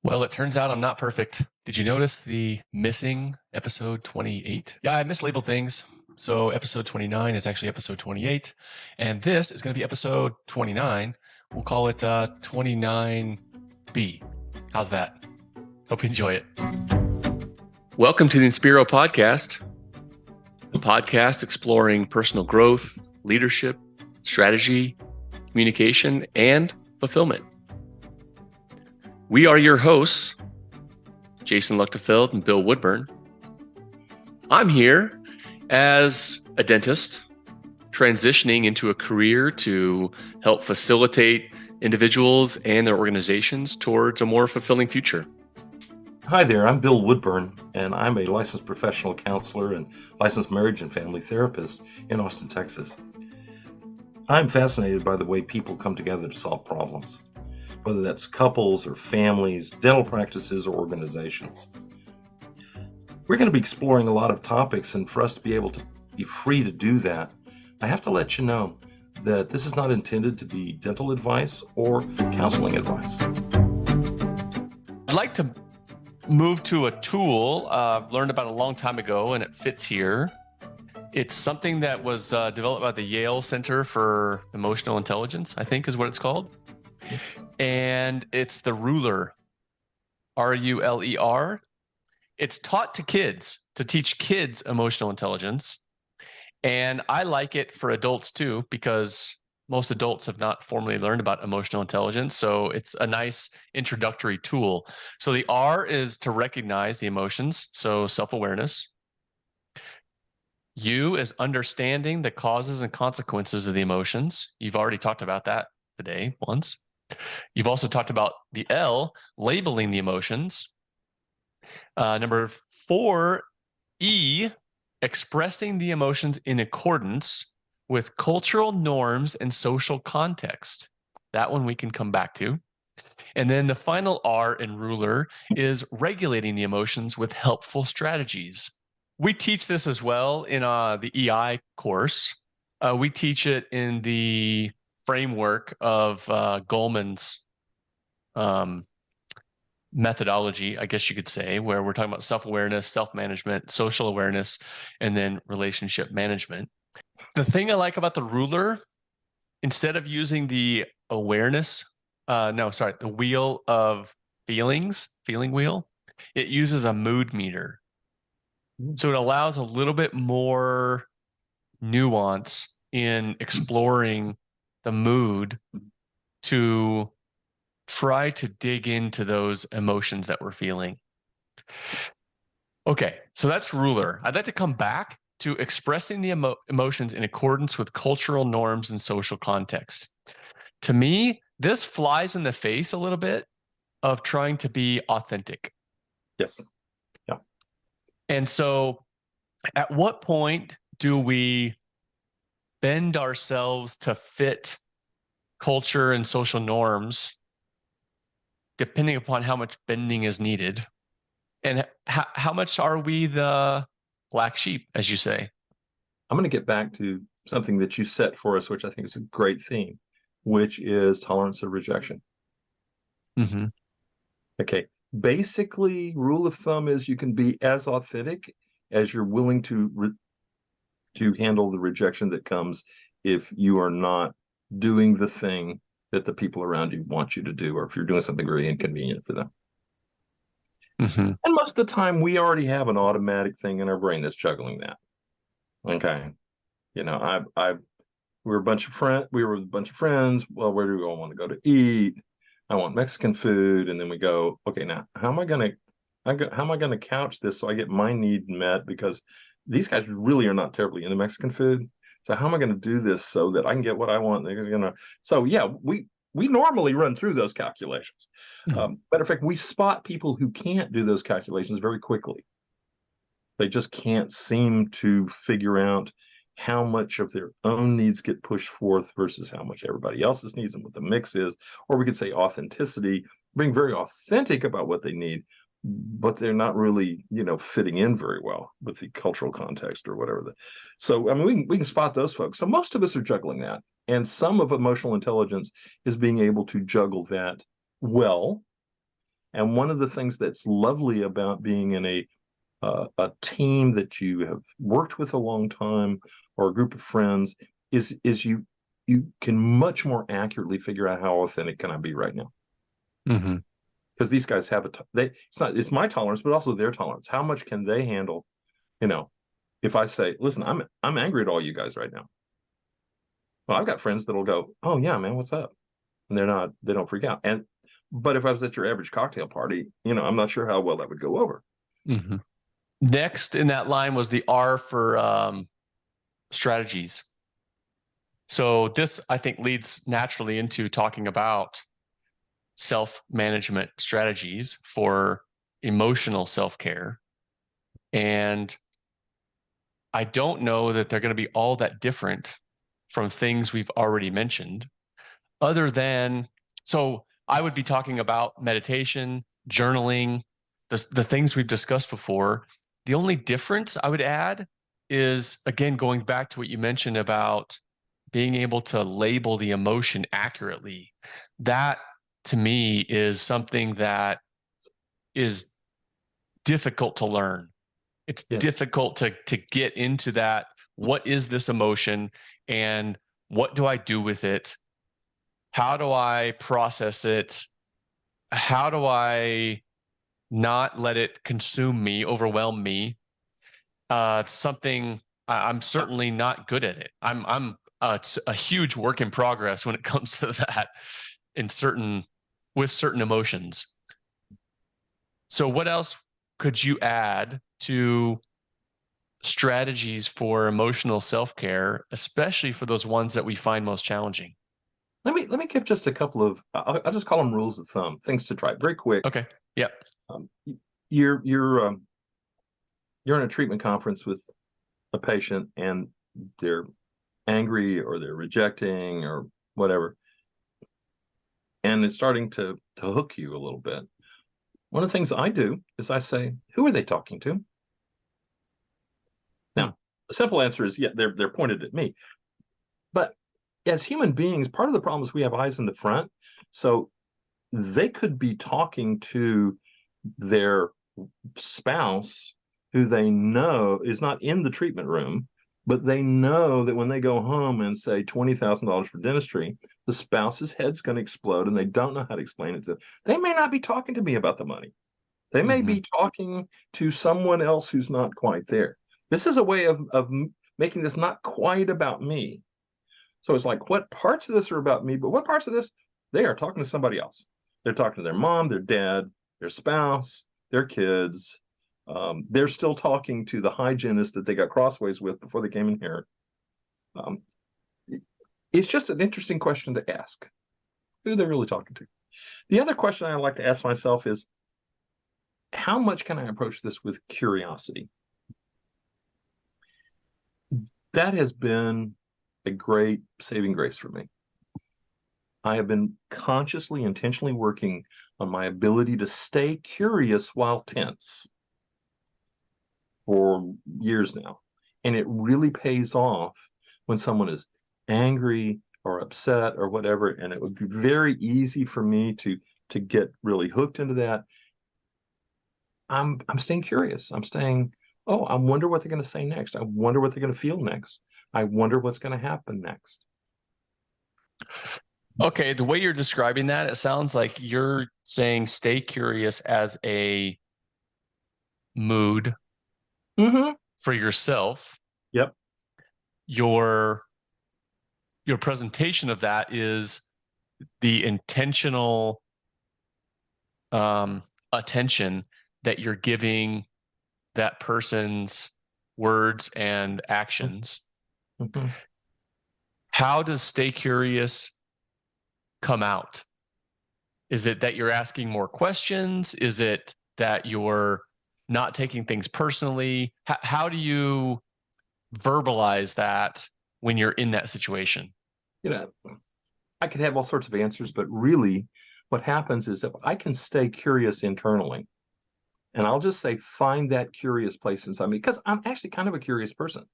Well, it turns out I'm not perfect. Did you notice the missing episode 28? Yeah, I mislabeled things. So episode 29 is actually episode 28. And this is going to be episode 29. We'll call it 29B. How's that? Hope you enjoy it. Welcome to the Inspiro Podcast, a podcast exploring personal growth, leadership, strategy, communication, and fulfillment. We are your hosts, Jason Luchtefeld and Bill Woodburn. I'm here as a dentist, transitioning into a career to help facilitate individuals and their organizations towards a more fulfilling future. Hi there, I'm Bill Woodburn, and I'm a licensed professional counselor and licensed marriage and family therapist in Austin, Texas. I'm fascinated by the way people come together to solve problems, whether that's couples or families, dental practices, or organizations. We're going to be exploring a lot of topics, and for us to be able to be free to do that, I have to let you know that this is not intended to be dental advice or counseling advice. I'd like to move to a tool I've learned about a long time ago, and it fits here. It's something that was developed by the Yale Center for Emotional Intelligence, I think is what it's called. And it's the ruler, R-U-L-E-R. It's taught to kids, to teach kids emotional intelligence. And I like it for adults too, because most adults have not formally learned about emotional intelligence. So it's a nice introductory tool. So the R is to recognize the emotions, so self-awareness. U is understanding the causes and consequences of the emotions. You've already talked about that today once. You've also talked about the L, labeling the emotions. Number 4, E, expressing the emotions in accordance with cultural norms and social context. That one we can come back to. And then the final R in ruler is regulating the emotions with helpful strategies. We teach this as well in the EI course. We teach it in the framework of Goleman's methodology, I guess you could say, where we're talking about self-awareness, self-management, social awareness, and then relationship management. The thing I like about the ruler, instead of using the awareness, the wheel of feelings, feeling wheel, it uses a mood meter. So it allows a little bit more nuance in exploring the mood to try to dig into those emotions that we're feeling. Okay, so that's ruler. I'd like to come back to expressing the emotions in accordance with cultural norms and social context. To me, this flies in the face a little bit of trying to be authentic. Yes. Yeah. And so at what point do we bend ourselves to fit culture and social norms, depending upon how much bending is needed? And how much are we the black sheep, as you say? I'm going to get back to something that you set for us, which I think is a great theme, which is tolerance of rejection. Mm-hmm. Okay. Basically, rule of thumb is you can be as authentic as you're willing to handle the rejection that comes if you are not doing the thing that the people around you want you to do, or if you're doing something very inconvenient for them. Mm-hmm. And most of the time, we already have an automatic thing in our brain that's juggling that. Okay. You know, we were a bunch of friends. Well, where do we all want to go to eat? I want Mexican food. And then we go, okay, now how am I going to couch this so I get my need met? Because these guys really are not terribly into Mexican food. So how am I going to do this so that I can get what I want? So yeah, we normally run through those calculations. Mm-hmm. Matter of fact, we spot people who can't do those calculations very quickly. They just can't seem to figure out how much of their own needs get pushed forth versus how much everybody else's needs and what the mix is. Or we could say authenticity, being very authentic about what they need, but they're not really, fitting in very well with the cultural context or whatever. So, I mean, we can spot those folks. So most of us are juggling that. And some of emotional intelligence is being able to juggle that well And one of the things that's lovely about being in a team that you have worked with a long time, or a group of friends, is you can much more accurately figure out how authentic can I be right now. Mm-hmm. Because these guys have it's my tolerance, but also their tolerance. How much can they handle? You know, if I say, listen, I'm angry at all you guys right now. Well, I've got friends that'll go, oh yeah, man, what's up? And they don't freak out. But if I was at your average cocktail party, I'm not sure how well that would go over. Mm-hmm. Next in that line was the R for strategies. So this, I think, leads naturally into talking about self-management strategies for emotional self-care. And I don't know that they're going to be all that different from things we've already mentioned, other than, so I would be talking about meditation, journaling, the things we've discussed before. The only difference I would add is, again, going back to what you mentioned about being able to label the emotion accurately. That, to me, is something that is difficult to learn. It's Yeah. difficult to get into that. What is this emotion, and what do I do with it? How do I process it? How do I not let it consume me, overwhelm me? I'm certainly not good at it. It's a huge work in progress when it comes to that with certain emotions. So what else could you add to strategies for emotional self-care, especially for those ones that we find most challenging? Let me give just a couple of, I'll just call them rules of thumb, things to try very quick. Okay. Yep. Um, you're in a treatment conference with a patient, and they're angry or they're rejecting or whatever, and it's starting to hook you a little bit. One of the things I do is I say, who are they talking to? Now, the simple answer is, yeah, they're pointed at me. But as human beings, part of the problem is we have eyes in the front. So they could be talking to their spouse, who they know is not in the treatment room, but they know that when they go home and say $20,000 for dentistry, the spouse's head's going to explode, and they don't know how to explain it to them. They may not be talking to me about the money. They may be talking to someone else who's not quite there. This is a way of making this not quite about me. So it's like, what parts of this are about me, but what parts of this, they are talking to somebody else. They're talking to their mom, their dad, their spouse, their kids. They're still talking to the hygienist that they got crossways with before they came in here. It's just an interesting question to ask. Who are they really talking to? The other question I like to ask myself is, how much can I approach this with curiosity? That has been a great saving grace for me. I have been consciously, intentionally working on my ability to stay curious while tense for years now. And it really pays off when someone is angry or upset or whatever. And it would be very easy for me to get really hooked into that. I'm staying curious. I'm staying, oh, I wonder what they're going to say next. I wonder what they're going to feel next. I wonder what's going to happen next. Okay, the way you're describing that, it sounds like you're saying stay curious as a mood for yourself. Yep. Your presentation of that is the intentional attention that you're giving that person's words and actions. How does stay curious come out? Is it that you're asking more questions? Is it that you're not taking things personally? How do you verbalize that when you're in that situation? I could have all sorts of answers, but really what happens is, if I can stay curious internally, and I'll just say, find that curious place inside me, because I'm actually kind of a curious person.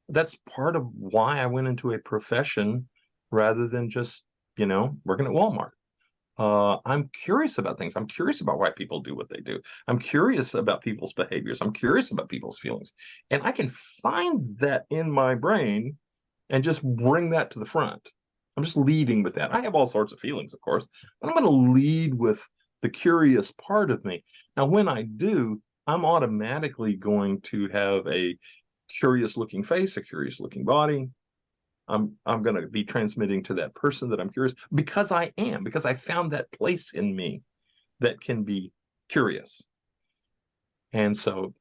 That's part of why I went into a profession rather than just, working at Walmart. I'm curious about things. I'm curious about why people do what they do. I'm curious about people's behaviors. I'm curious about people's feelings. And I can find that in my brain and just bring that to the front. I'm just leading with that. I have all sorts of feelings, of course, but I'm going to lead with the curious part of me. Now, when I do, I'm automatically going to have a curious looking face, a curious looking body. I'm going to be transmitting to that person that I'm curious because I found that place in me that can be curious. And so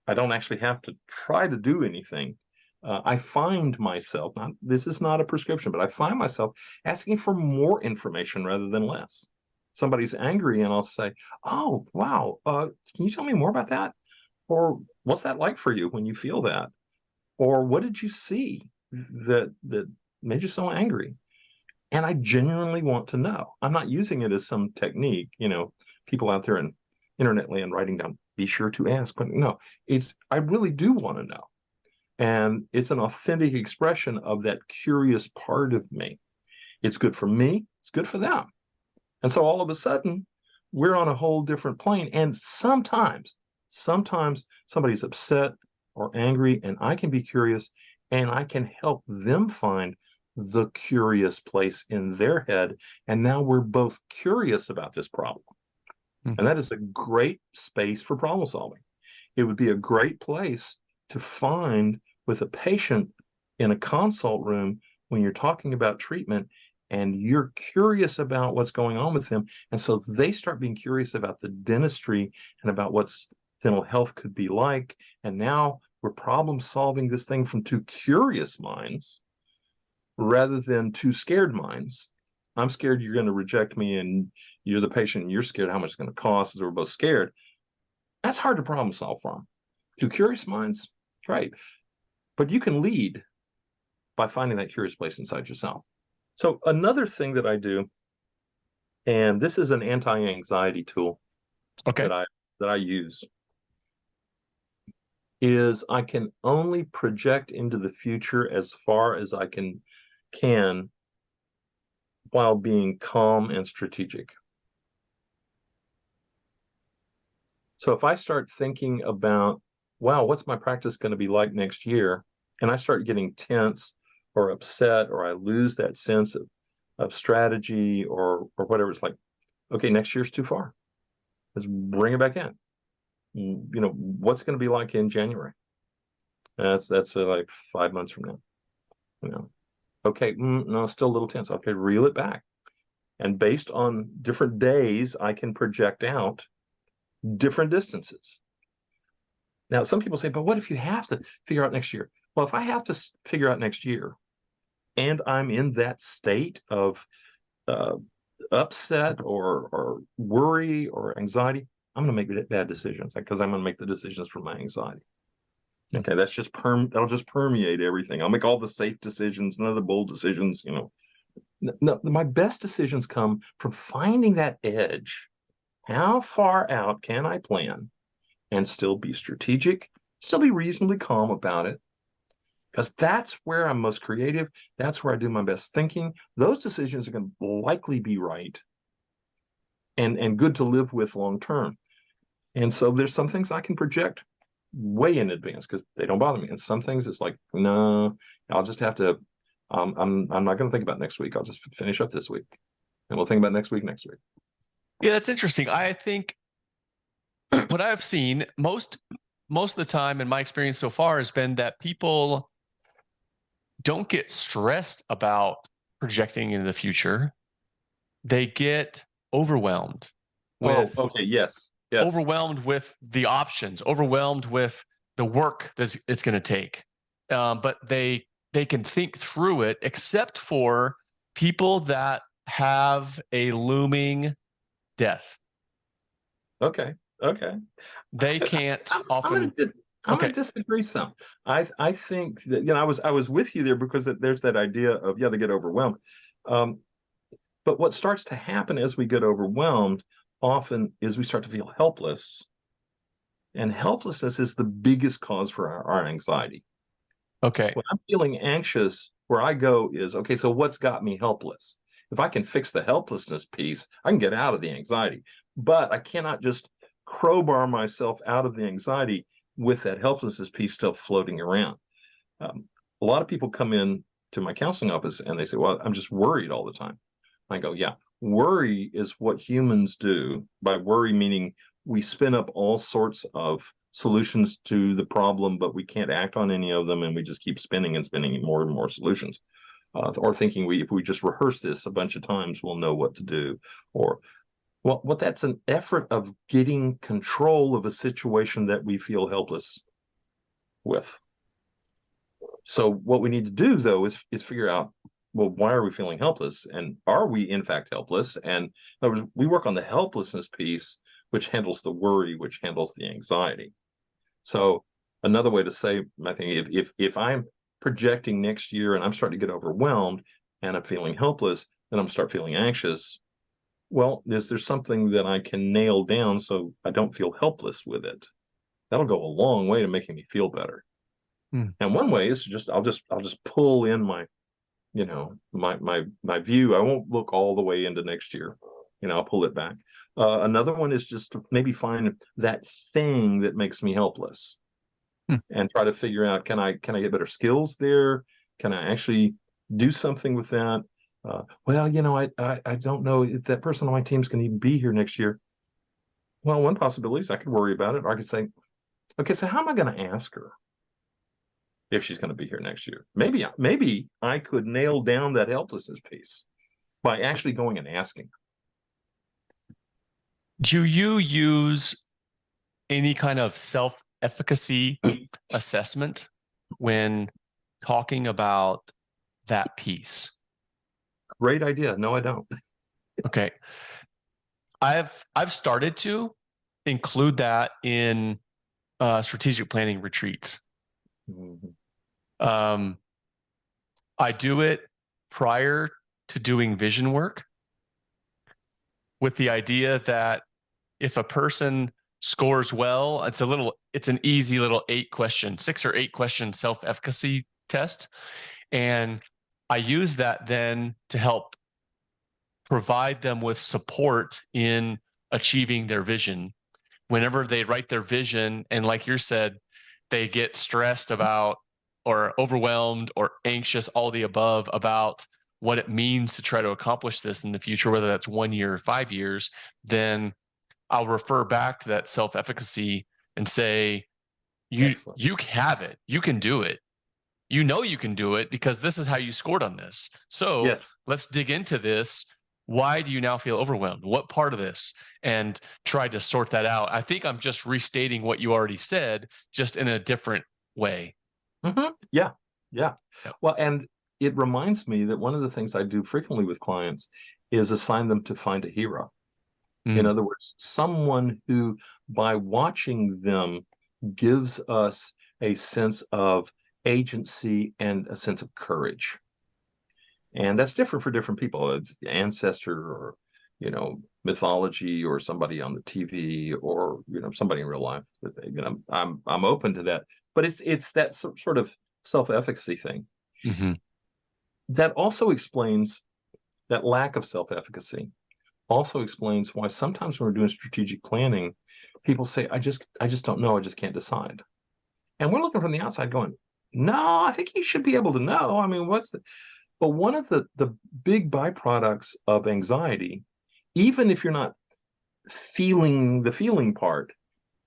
I don't actually have to try to do anything. I find myself, this is not a prescription, but I find myself asking for more information rather than less. Somebody's angry and I'll say, oh, wow, can you tell me more about that? Or what's that like for you when you feel that? Or what did you see that made you so angry? And I genuinely want to know. I'm not using it as some technique, people out there in internet land writing down, be sure to ask, but no, I really do want to know. And it's an authentic expression of that curious part of me. It's good for me, it's good for them. And so all of a sudden, we're on a whole different plane. And sometimes somebody's upset or angry, and I can be curious and I can help them find the curious place in their head. And now we're both curious about this problem. Mhm. And that is a great space for problem solving. It would be a great place to find with a patient in a consult room when you're talking about treatment and you're curious about what's going on with them. And so they start being curious about the dentistry and about what's dental health could be like. And now we're problem solving this thing from two curious minds rather than two scared minds. I'm scared you're going to reject me, and you're the patient, and you're scared how much it's going to cost, so we're both scared. That's hard to problem solve from. Two curious minds, right? But you can lead by finding that curious place inside yourself. So another thing that I do, and this is an anti-anxiety tool Okay. that I use, is I can only project into the future as far as I can while being calm and strategic. So if I start thinking about, wow, what's my practice going to be like next year? And I start getting tense or upset, or I lose that sense of strategy or whatever, it's like, okay, next year's too far. Let's bring it back in. What's going to be like in January? That's like 5 months from now. Okay, no, still a little tense. Okay, reel it back. And based on different days, I can project out different distances. Now, some people say, but what if you have to figure out next year? Well, if I have to figure out next year and I'm in that state of upset or worry or anxiety, I'm going to make bad decisions because I'm going to make the decisions for my anxiety. Okay, that'll just permeate everything. I'll make all the safe decisions, none of the bold decisions. No, my best decisions come from finding that edge. How far out can I plan and still be strategic, still be reasonably calm about it? Because that's where I'm most creative. That's where I do my best thinking. Those decisions are going to likely be right and good to live with long term. And so there's some things I can project way in advance because they don't bother me. And some things it's like, no, I'll just have to, I'm not going to think about next week. I'll just finish up this week and we'll think about next week. Yeah, that's interesting. I think what I've seen most of the time in my experience so far has been that people don't get stressed about projecting into the future. They get overwhelmed with Okay. Yes. overwhelmed with the options, overwhelmed with the work that it's going to take. But they can think through it, except for people that have a looming death. Okay. They can't I'm often. I'm Okay. gonna disagree some. I think that I was with you there because there's that idea of they get overwhelmed. But what starts to happen as we get overwhelmed often is we start to feel helpless. And helplessness is the biggest cause for our anxiety. Okay. When I'm feeling anxious, where I go is, okay, so what's got me helpless? If I can fix the helplessness piece, I can get out of the anxiety. But I cannot just crowbar myself out of the anxiety with that helplessness piece still floating around. A lot of people come in to my counseling office and they say, well, I'm just worried all the time. I go, yeah, worry is what humans do. By worry, meaning we spin up all sorts of solutions to the problem, but we can't act on any of them. And we just keep spinning and spinning more and more solutions. Or thinking if we just rehearse this a bunch of times, we'll know what to do. Or, well, what that's an effort of getting control of a situation that we feel helpless with. So what we need to do, though, is figure out, well, why are we feeling helpless? And are we, in fact, helpless? And in other words, we work on the helplessness piece, which handles the worry, which handles the anxiety. So another way to say, I think, if I'm projecting next year and I'm starting to get overwhelmed and I'm feeling helpless, then I'm start feeling anxious. Well, is there something that I can nail down so I don't feel helpless with it? That'll go a long way to making me feel better. And one way is just I'll just pull in my, my view. I won't look all the way into next year. I'll pull it back. Another one is just to maybe find that thing that makes me helpless, and try to figure out, can I get better skills there? Can I actually do something with that? Well, I don't know if that person on my team is going to even be here next year. Well, one possibility is I could worry about it. Or I could say, okay, so how am I going to ask her if she's going to be here next year? Maybe I could nail down that helplessness piece by actually going and asking. Do you use any kind of self-efficacy assessment when talking about that piece? Great idea. No, I don't. Okay. I've started to include that in strategic planning retreats. I do it prior to doing vision work, with the idea that if a person scores well, it's an easy little 6 or 8 question self-efficacy test. And I use that then to help provide them with support in achieving their vision. Whenever they write their vision, and like you said, they get stressed about or overwhelmed or anxious, all the above, about what it means to try to accomplish this in the future, whether that's 1 year or 5 years, then I'll refer back to that self-efficacy and say, you have it. You can do it. You know you can do it because this is how you scored on this. So yes. Let's dig into this. Why do you now feel overwhelmed? What part of this? And try to sort that out. I think I'm just restating what you already said, just in a different way. Yeah. Well, and it reminds me that one of the things I do frequently with clients is assign them to find a hero. In other words, someone who, by watching them, gives us a sense of agency and a sense of courage. And that's different for different people. It's ancestor, or mythology, or somebody on the TV, or somebody in real life. I'm open to that, but it's that sort of self-efficacy thing. That also explains that lack of self-efficacy. Also explains why sometimes when we're doing strategic planning, people say, I just don't know, I just can't decide. And we're looking from the outside going, no, I think you should be able to know. I mean, but one of the big byproducts of anxiety, even if you're not feeling the feeling part,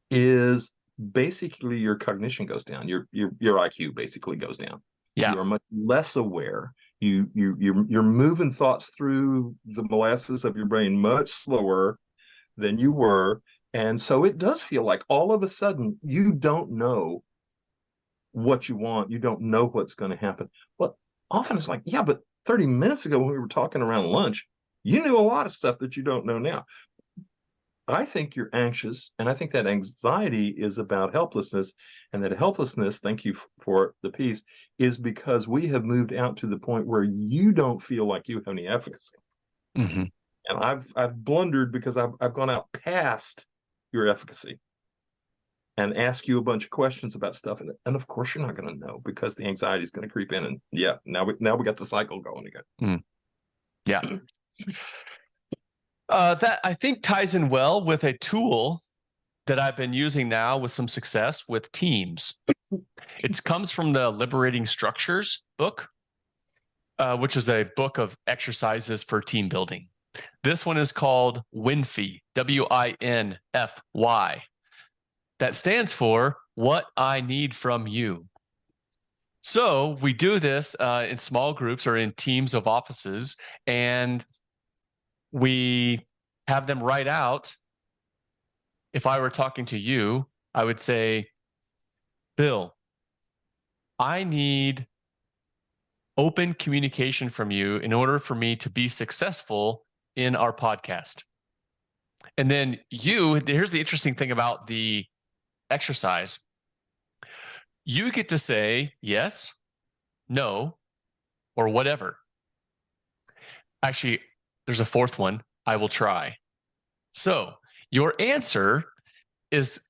is basically your cognition goes down. Your IQ basically goes down. Yeah. You are much less aware. You're moving thoughts through the molasses of your brain much slower than you were. And so it does feel like all of a sudden you don't know what you want. You don't know what's going to happen. But often it's like, yeah, but 30 minutes ago when we were talking around lunch, you knew a lot of stuff that you don't know now. I think you're anxious, and I think that anxiety is about helplessness, and that helplessness, thank you for the piece, is because we have moved out to the point where you don't feel like you have any efficacy. And I've blundered because I've gone out past your efficacy and ask you a bunch of questions about stuff, and of course you're not going to know because the anxiety is going to creep in, and now we got the cycle going again. Yeah. That I think ties in well with a tool that I've been using now with some success with teams. It comes from the Liberating Structures book, which is a book of exercises for team building. This one is called WINFY, WINFY. That stands for What I Need from You. So we do this in small groups or in teams of offices, and we have them write out. If I were talking to you, I would say, Bill, I need open communication from you in order for me to be successful in our podcast. And then here's the interesting thing about the exercise. You get to say yes, no, or whatever. Actually, there's a fourth one. I will try. So your answer is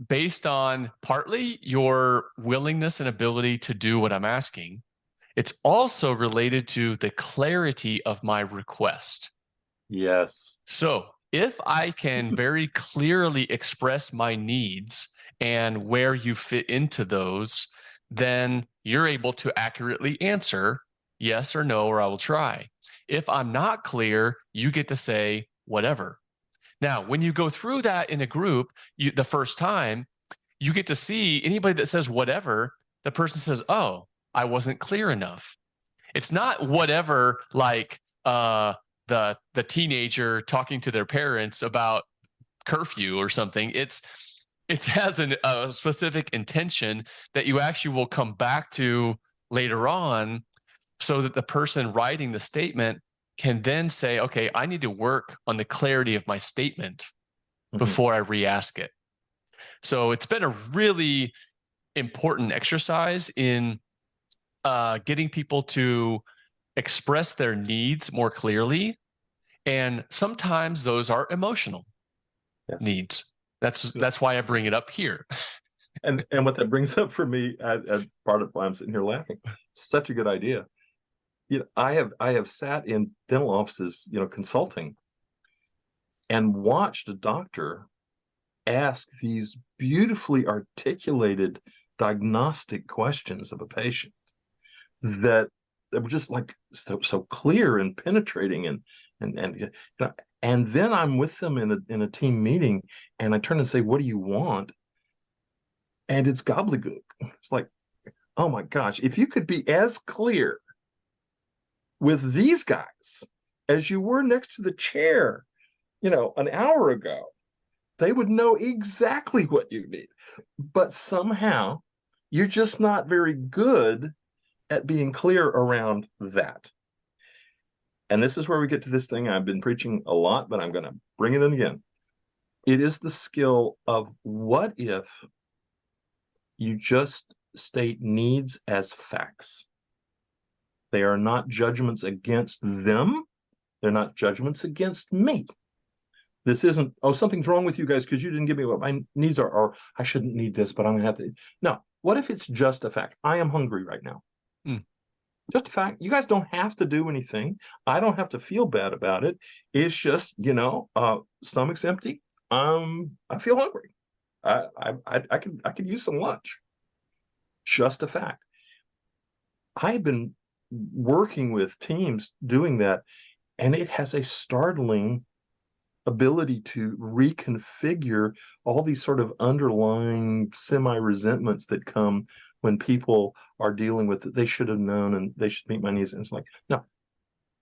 based on partly your willingness and ability to do what I'm asking. It's also related to the clarity of my request. Yes. So if I can very clearly express my needs and where you fit into those, then you're able to accurately answer yes or no, or I will try. If I'm not clear, you get to say whatever. Now, when you go through that in a group, the first time, you get to see anybody that says whatever, the person says, oh, I wasn't clear enough. It's not whatever like the teenager talking to their parents about curfew or something. It has a specific intention that you actually will come back to later on, so that the person writing the statement can then say, okay, I need to work on the clarity of my statement before I re-ask it. So it's been a really important exercise in getting people to express their needs more clearly. And sometimes those are emotional needs. That's why I bring it up here. And what that brings up for me, as part of why I'm sitting here laughing, such a good idea. I have sat in dental offices, consulting, and watched a doctor ask these beautifully articulated diagnostic questions of a patient that were just like so clear and penetrating, and then I'm with them in a team meeting, and I turn and say, "What do you want?" And it's gobbledygook. It's like, oh my gosh, if you could be as clear with these guys as you were next to the chair, an hour ago, they would know exactly what you need. But somehow you're just not very good at being clear around that. And this is where we get to this thing I've been preaching a lot, but I'm going to bring it in again. It is the skill of what if you just state needs as facts. They are not judgments against them. They're not judgments against me. This isn't, oh, something's wrong with you guys because you didn't give me what my needs are, or I shouldn't need this, but I'm going to have to. No, what if it's just a fact? I am hungry right now. Just a fact. You guys don't have to do anything. I don't have to feel bad about it. It's just, stomach's empty. I feel hungry. I could use some lunch. Just a fact. I've been working with teams doing that, and it has a startling ability to reconfigure all these sort of underlying semi-resentments that come when people are dealing with it. They should have known and they should meet my needs. And it's like, no,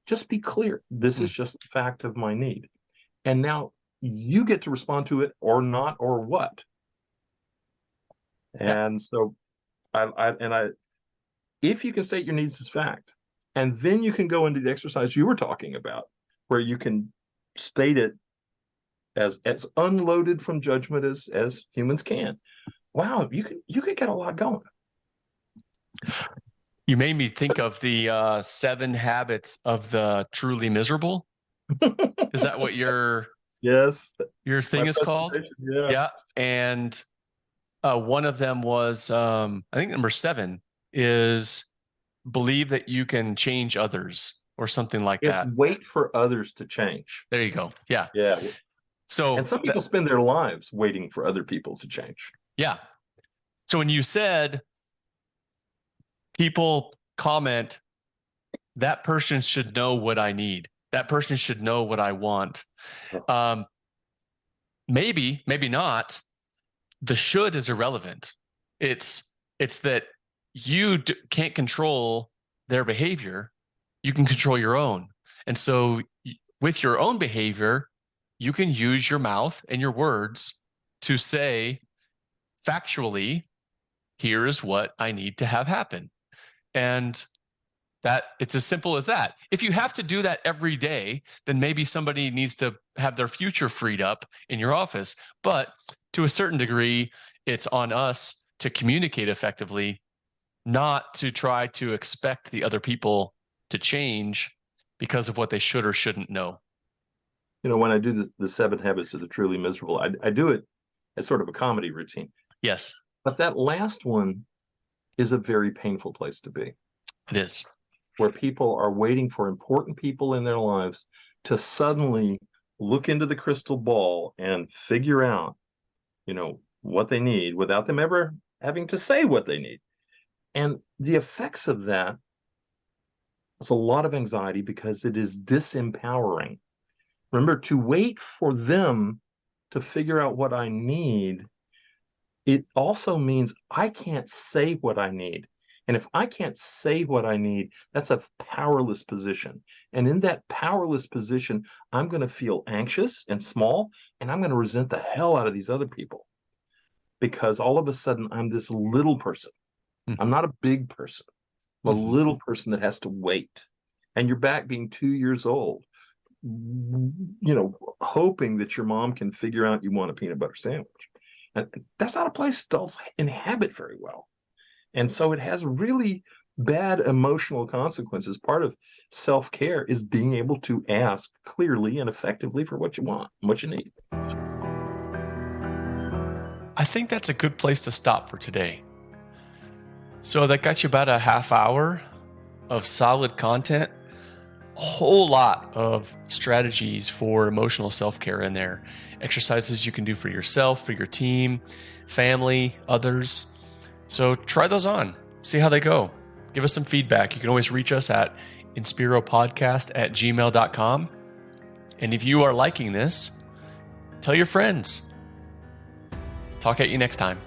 just be clear. This is just the fact of my need. And now you get to respond to it or not, or what. And so if you can state your needs as fact, and then you can go into the exercise you were talking about, where you can state it as unloaded from judgment as humans can. Wow, you can get a lot going. You made me think of the 7 habits of the truly miserable. Is that what your thing is called? Yeah. And one of them was, I think number 7 is believe that you can change others or something like It's that. wait for others to change. There you go. Yeah. Yeah. So, And some people spend their lives waiting for other people to change. yeah. So when you said people comment, that person should know what I need. That person should know what I want. Maybe not. The should is irrelevant. It's that you can't control their behavior. You can control your own. And so with your own behavior, you can use your mouth and your words to say factually, here is what I need to have happen. And that it's as simple as that. If you have to do that every day, then maybe somebody needs to have their future freed up in your office. But to a certain degree, it's on us to communicate effectively, not to try to expect the other people to change because of what they should or shouldn't know. When I do the 7 Habits of the Truly Miserable, I do it as sort of a comedy routine. Yes. But that last one is a very painful place to be. It is. Where people are waiting for important people in their lives to suddenly look into the crystal ball and figure out, what they need without them ever having to say what they need. And the effects of that is a lot of anxiety because it is disempowering. Remember, to wait for them to figure out what I need, it also means I can't say what I need. And if I can't say what I need, that's a powerless position. And in that powerless position, I'm going to feel anxious and small, and I'm going to resent the hell out of these other people. Because all of a sudden, I'm this little person. Mm-hmm. I'm not a big person. I'm a little person that has to wait. And you're back being 2 years old, hoping that your mom can figure out you want a peanut butter sandwich. And that's not a place adults inhabit very well. And so it has really bad emotional consequences. Part of self-care is being able to ask clearly and effectively for what you want, and what you need. I think that's a good place to stop for today. So that got you about a half hour of solid content, a whole lot of strategies for emotional self-care in there, exercises you can do for yourself, for your team, family, others. So try those on, see how they go. Give us some feedback. You can always reach us at inspiropodcast@gmail.com. And if you are liking this, tell your friends. Talk at you next time.